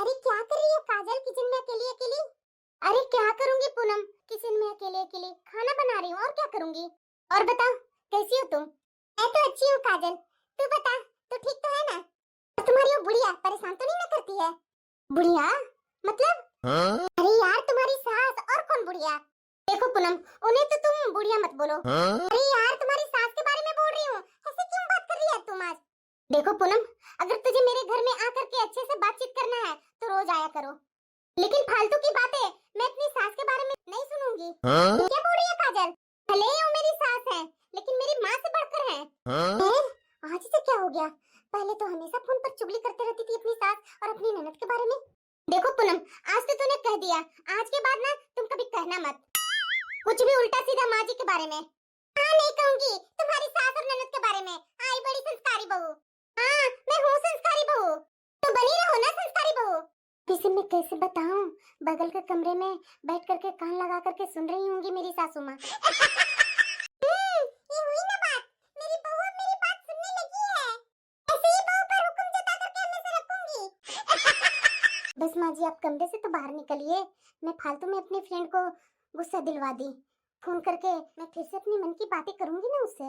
अरे क्या कर रही है काजल किचन में अकेली अकेली? अरे क्या करूंगी पूनम, किचन में अकेले अकेले खाना बना रही हूँ और क्या करूंगी। और बता कैसी हो तुम? मैं तो अच्छी हूँ काजल, तू बता तू ठीक तो है ना? और तुम्हारी वो बुढ़िया परेशान तो नहीं ना करती है? बुढ़िया मतलब? हाँ? अरे यार तुम्हारी सास और कौन बुढ़िया? देखो पूनम उन्हें तो तुम बुढ़िया मत बोलो। हाँ? अरे यार तुम्हारी सास के बारे में बोल रही हूँ, ऐसे क्यों बात कर रही है तुम आज? देखो पूनम अगर तुझे मेरे घर में आकर के अच्छे से बातचीत करना है तो रोज आया करो, लेकिन फालतू की बातें मैं अपनी सास के बारे में नहीं सुनूंगी। हाँ? क्या बोल रही है काजल? भले ही वो मेरी सास है लेकिन मेरी माँ से बढ़कर है। हाँ? आज से क्या हो गया? पहले तो हमेशा फोन पर चुगली करते रहती थी अपनी सास और अपनी ननद के बारे में। देखो पूनम आज तो तूने कह दिया, आज के बाद ना तुम कभी कहना मत कुछ भी उल्टा सीधा माँ जी के बारे में। हाँ नहीं कहूंगी तुम्हारी सास और ननद के बारे में। आई बड़ी संस्कारी बहू। हाँ मैं हूँ संस्कारी बहू, तो बनी रहो ना संस्कारी बहू। किसी में कैसे बताऊं, बगल के कमरे में बैठ करके कान लगा करके सुन रही होंगी मेरी सासू माँ। ये हुई ना बात, मेरी बहू अब मेरी बात सुनने लगी है। ऐसे ही बहू पर हुक्म जता करके हमेशा रखूंगी। बस माँ जी आप कमरे से तो बाहर निकलिए, मैं फालतू में अपनी फ्रेंड को गुस्सा दिलवा दी। फोन करके मैं फिर से अपनी मन की बातें करूंगी ना उससे।